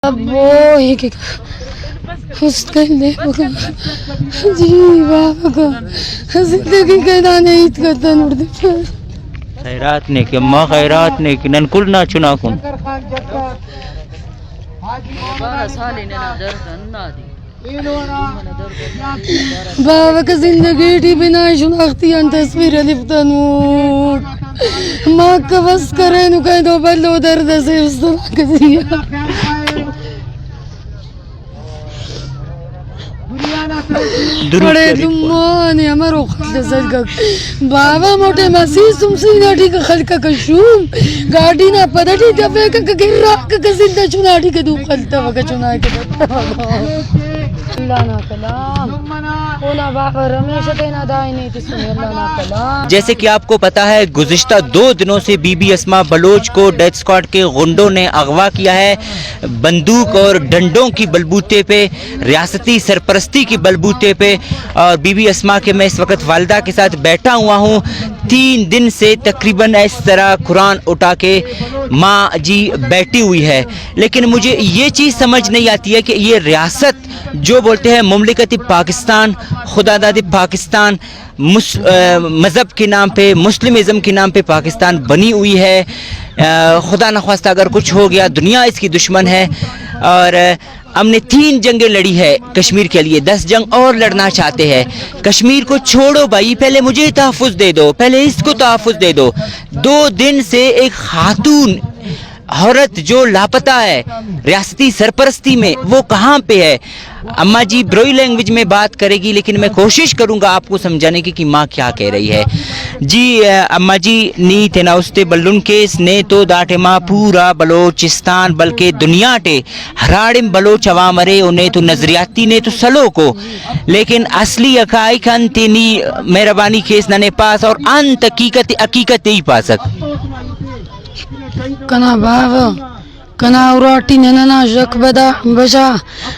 اب وہ ایک اس کے لے جی بابا زندگی کے دانے عید کرتا نوڑ خیرات نے کہ ما خیرات نے کہ نن کل نہ چنا کن بابا کا زندگی ٹی بنا شناختی ان تصویر لفتنوٹ ماں کا بس کرے نو کہہ دو بلو درد سے اس طرح کسی بڑے دمانے ہمارو خلق سلکا بابا موٹے مسیح سمسی ناٹی کا خلقہ کشوم گاڑی نا پدٹی دفعہ کا گرہ کا زندہ چناٹی کا دو خلطہ وکا چنائی کا دفعہ اللہ نا کلام اونا بابا رمیشہ تینا دائی نہیں تسونی اللہ نا کلام. جیسے کہ آپ کو پتا ہے گزشتہ 2 دنوں سے بی بی اسما بلوچ کو ڈیتھ اسکواڈ کے غنڈوں نے اغوا کیا ہے. بندوق اور ڈنڈوں کی بلبوتے پہ ریاستی سرپرستی کی بلبوتے پہ اور بی بی اسما کے میں اس وقت والدہ کے ساتھ بیٹھا ہوا ہوں. 3 دن سے تقریباً اس طرح قرآن اٹھا کے ماں جی بیٹھی ہوئی ہے. لیکن مجھے یہ چیز سمجھ نہیں آتی ہے کہ یہ ریاست جو بولتے ہیں مملکت پاکستان خدا داد پاکستان مذہب کے نام پہ مسلمزم کے نام پہ پاکستان بنی ہوئی ہے. خدا نخواستہ اگر کچھ ہو گیا دنیا اس کی دشمن ہے. اور ہم نے 3 جنگیں لڑی ہے کشمیر کے لیے 10 جنگ اور لڑنا چاہتے ہیں. کشمیر کو چھوڑو بھائی پہلے مجھے تحفظ دے دو پہلے اس کو تحفظ دے دو. 2 دن سے ایک خاتون عورت جو لاپتہ ہے ریاستی سرپرستی میں وہ کہاں پہ ہے. اماں جی بروئی لینگویج میں بات کرے گی لیکن میں کوشش کروں گا آپ کو سمجھانے کی کہ ماں کیا کہہ رہی ہے. جی اماں جی نی تینا استے بلن کیس نے تو داٹے ماں پورا بلوچستان بلکہ دنیا ٹے ہراڑم بلوچ عوامرے انہیں تو نظریاتی نے تو سلو کو لیکن اصلی حقائق انتے نی مہربانی کیس ننے پاس اور انت حقیقت ہی پاسک کنا بابا کنا اوراٹی نننا جک بدا بجا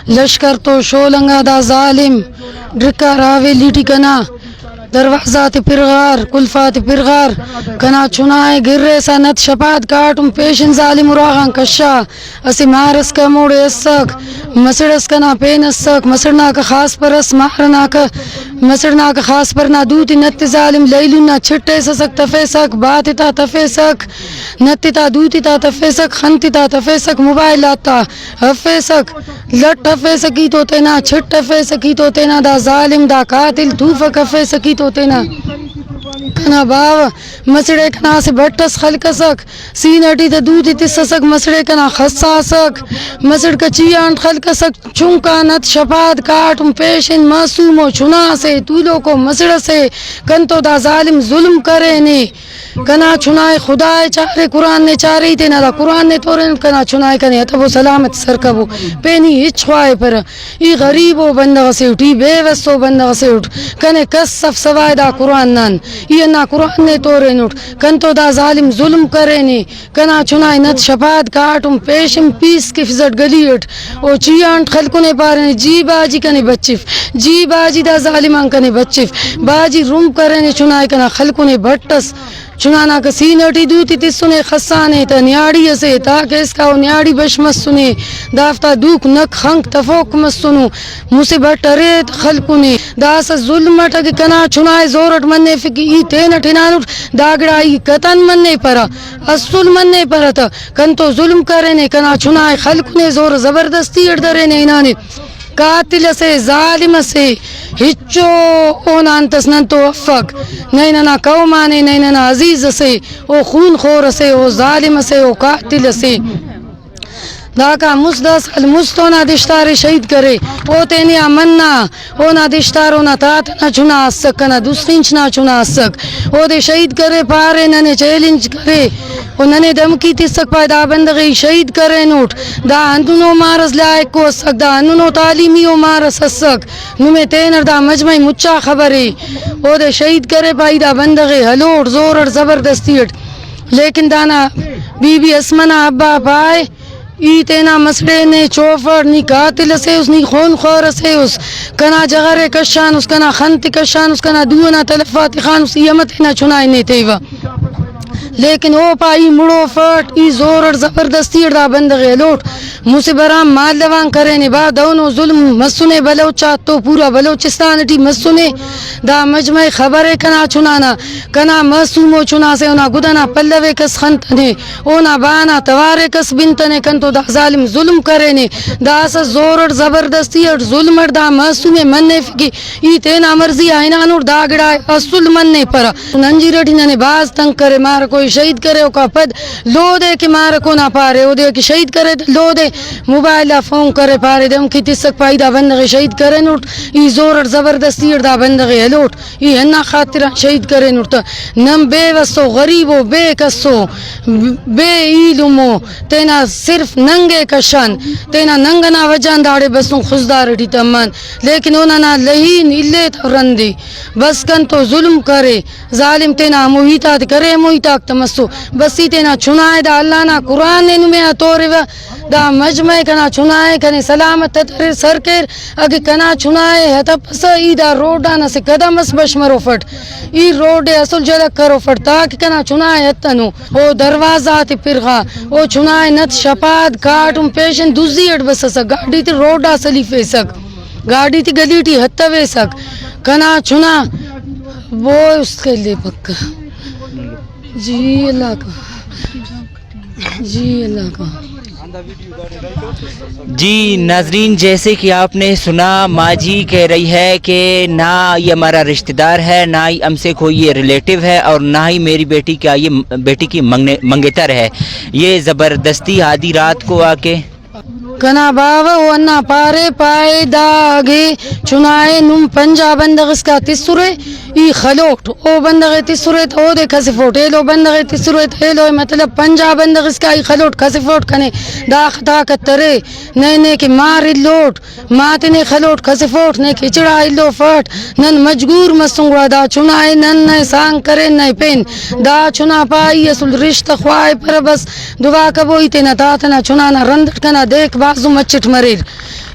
لشکر تو شولنگا دا ظالم ڈرکا راوے لیٹی کنا دروازات پرغار کلفات پرغار کنا چنائے گرے سا نت شپاد کاٹم پیشن ظالم راغان کشا اسی مارس کا موڑے اسک مسڑس کنا پین اسک مسڑنا کا خاص پرس مارنا کا مسڑنا کا خاص پرنا دوتی نت ظالم لیلونا چھٹے سسک تفیسک باتی تا تفیسک نتی تا دوتی تا تفیسک خنتی تا تفیسک موبائلاتا حفیسک لٹ حفیسکی تو تینا چھٹ حفیسکی تو تینا دا ظالم دا قاتل توفک حفیسکی تو تینا کنا باو مسڑے کنا سے بٹس خلقسک سینٹی تا دوتی تسسک مسڑے کنا خصاسک مسڑ کا چیانٹ خلقسک چونکا نت شپاد کاٹم پیشن معصوم و چنا سے طولوں کو مسڑ سے کن تو دا ظالم ظلم کرے نے کنا چنائے خدا چارے قرآن نے چارے تینا دا قرآن نے تورن کنا چنائے کنے اتبو سلامت سرکبو پینی ہچ خواہ پر ای غریبو بندغ سے اٹھ ای بے وستو بندغ سے اٹھ کنے کس صف سوائے دا قرآن نان ای انا قرآن نے تورن اٹھ کن تو دا ظالم ظلم کرے نے کنا چنائے نت شپاد کاٹم پیشم پیس کی فزٹ گلیٹ او چیانٹ خلکنے پارنے جی باجی کنے بچف جی باجی دا ظالمان کنے بچف باجی روم کرنے چنائے کنا خلکنے بھٹس چنانا کا سینٹی دوتی تسنے خسانے تا نیاڑی اسے تاکہ اس کا نیاڑی بش مسنے دافتا دوک نک خنک تفوک مسنو مصیبت ریت خلقنے داسا ظلمت اگی کنا چنائے زورت مننے فکی ای تین ٹھنانوٹ داگڑا ای قطن مننے پرا اصول مننے پرا تا کن تو ظلم کرنے کنا چنائے خلقنے زور زبردستی اردرنے انانے قاتل سے ظالم سے ہچو اون انتس نن تو افق نیننا قومانے نیننا عزیز سے او خون خور سے او ظالم سے او قاتل سے داکا مصدس المستونا دشتار شہید کرے او تینیا مننا اونا دشتارونا تات نہ چنا اسک کنا دوسرینچ نہ چنا اسک او دے شہید کرے پارے ننے چیلنج کرے او ننے دمکی تسک پای دا بندغی شہید کرے نوٹ دا اندنو مارس لائق کو اسک دا اندنو تعلیمیو مارس اسک نمے تینر دا مجمعی مچا خبری او دے شہید کرے پای دا بندغی حلوٹ زورر زبردستیٹ لیکن دانا بی بی اسمنا ابا پائے ای تینا مسڑے نے چوفر نی قاتل سے اس نی خون خور سے اس کنا جغر کشان اس کنا خنت کشان اس کنا دونا تلفات خان اس یمت نہ چنائے نے تیوا لیکن او پائی مڑو فٹ ای زور اور زبردستی دا بندغ لوٹ موسے برام مال لوان کرے نے با دونوں ظلم مسنے بلوچات تو پورا بلوچستان ٹی مسنے دا مجمع خبر کنا چنانا کنا معصومو چنا سے اونا گدنا پلوے کس خنتنے اونا بانا توارے کس بنتنے کن تو دا ظالم ظلم کرے نے دا اسا زور اور زبردستی اور ظلم اور دا معصوم مننے فکی ای تینا مرضی آئینان اور دا گڑائے اصل مننے پرا ننجی رٹی ننے باز تنگ کرے مار کوئی شہید کرے او کا پد لو دے کہ مار کو نہ پارے او دے کہ شہید کرے لو دے موبائل فون کرے پارے دے کی تسک پائی دا بندغ شہید کرے نوٹ ای زور اور زبردستی اور دا بندغ لوٹ ای ہنا خاطر شہید کرے نوٹ نم بے وسو غریبو بے کسو بے علمو تینا صرف ننگے کشن تینا ننگنا وجان داڑے بسوں خزدار ٹی تمن لیکن اونا نا لہین اللہ تو رندی بس کن تو ظلم کرے ظالم تینا محیطات کرے محیطات تمسو بسی تینا چنائے دا اللہ نا قرآن نے نمیا توڑے دا مجمع کنا چنائے کنے سلامت تر سرکر اگے کنا چنائے ہتا پس ای دا روڈانا سے قدم اس بشمرو فٹ ای روڈ اصل جدک کرو فٹ تاکہ کنا چنائے ہتنو او دروازات پرغا او چنائے نت شپاد کاٹم پیشن دوزی اڑ بسسا گاڑی تی روڈا سلی فیسک گاڑی تی گلی ٹی ہتا ویسک کنا چنا وہ اس کے لئے پکا جی اللہ کا جی اللہ کا جی ناظرین جیسے کہ آپ نے سنا ماں جی کہہ رہی ہے کہ نہ یہ ہمارا رشتہ دار ہے نہ ہی ہم سے کوئی یہ ریلیٹیو ہے اور نہ ہی میری بیٹی کا یہ بیٹی کی منگیتر ہے یہ زبردستی آدھی رات کو آ کے کنا باوا ونا پارے پائے داگے چنائے نم پنجا بندغ اس کا تسرے ای خلوٹ او بندغ تسرے تو دے کھسی فوٹ ایلو بندغ تسرے تو ایلو مطلب پنجا بندغ اس کا ای خلوٹ کھسی فوٹ کنے دا خطا کترے نے کہ مار لوٹ مات نے خلوٹ کھسی فوٹ نے کہ چڑا ایلو فٹ نن مجبور مسنگوا دا چنائے نن نئے سانگ کرے نئے پین دا چنا پائی اصل رشتہ خواہ پر بس دعا کبوئی تینا تاتنا چنانا رندٹ کنا دیکھ بازو مچٹ مریر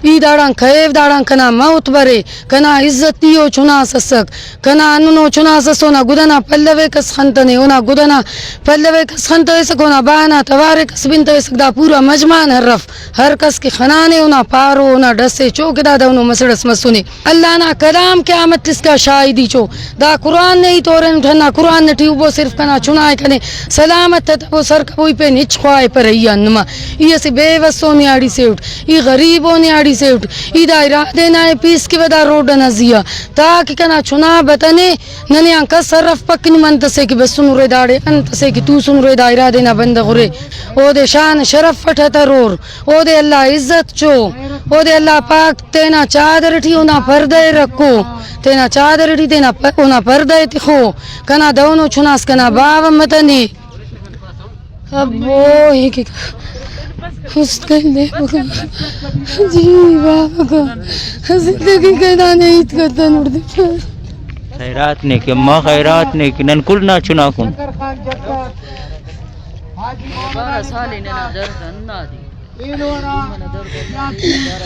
ای داڑان خیف داڑان کنا موت برے کنا عزت دیو چنا سسک کنا اننو چنا سسونا گدنا پلوے کس خنتنے اونا گدنا پلوے کس خنتنے سکونا بانا توارے کس بنتنے سک دا پورا مجمان حرف ہر کس کے خنانے اونا پارو اونا ڈسے چوک دا انو مسڑس مسونے اللہ نا کلام قیامت اس کا شاہدی چو دا قرآن نہیں تورن اٹھنا قرآن نٹی وہ صرف کنا چنائے کنے سلامت تبو سر کبوئی پہ نچ خواہ پر ایان نما یہ سے بے وسو نیاڑی سے اٹھ یہ غریبوں نیاڑی سے اٹھ ای دا ارادے نائے پیس کی ودا روڈ نزیا تاکہ کنا چنا بتنے ننے انکا صرف پکنی منتسے کی بس سنو رے داڑے انتسے کی تو سنو رے دا ارادے نا بند غرے او دے شان شرف فتھتا رور او دے اللہ عزت چو او دے اللہ پاک تینا چادر ٹھی اونا پردے رکھو تینا چادر ٹھی تینا اونا پردے تخو کنا دونو چناس کنا باو متنی اب وہ ہی کی اس کے لئے جی بابا کا زندگی کہنا نہیں کرتا نوڑ دے خیرات نے کہ ماں خیرات نے کہ نن کل نہ چنا کن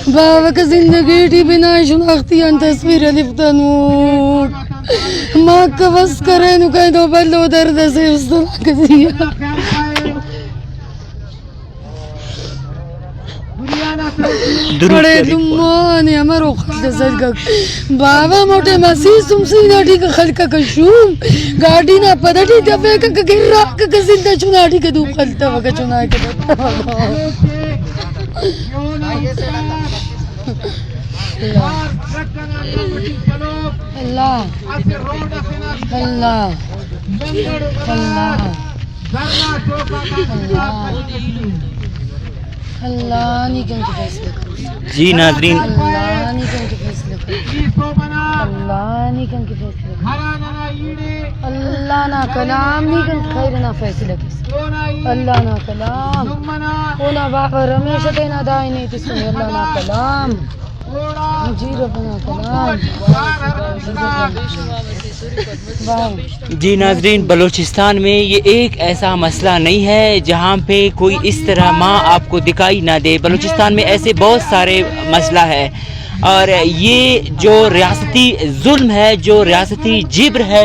بابا کا زندگی ٹی بنا شناختی ان تصویر لفتا نوڑ ماں کا بس کرے نو کہیں دو بلو درد سے اس طرح کسیا بڑے دمانے ہمارو خلق سلگک بابا موٹے مسیح سمسی ناٹی کا خلق کشوم گاڑی نا پدٹی دبے کا گر راک کا زندہ چناٹی کا دو خلطہ وگا چنائے کا دتا اللہ اللہ اللہ اللہ نہیں کن کے فیصلہ کرو جی ناظرین اللہ نہیں کن کے فیصلہ کرو اللہ نہیں کن کے فیصلہ کرو اللہ نا کلام نہیں کن خیر نا فیصلہ کرو اللہ نا کلام اونا بابا رمیشہ تینا دائی نہیں تسنی اللہ نا کلام جی ربنا کلام جی ناظرین بلوچستان میں یہ ایک ایسا مسئلہ نہیں ہے جہاں پہ کوئی اس طرح ماں آپ کو دکھائی نہ دے بلوچستان میں ایسے بہت سارے مسئلہ ہے اور یہ جو ریاستی ظلم ہے جو ریاستی جبر ہے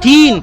3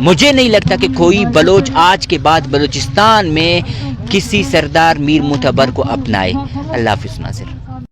مجھے نہیں لگتا کہ کوئی بلوچ آج کے بعد بلوچستان میں کسی سردار میر معتبر کو اپنائے. اللہ حافظ ناظر.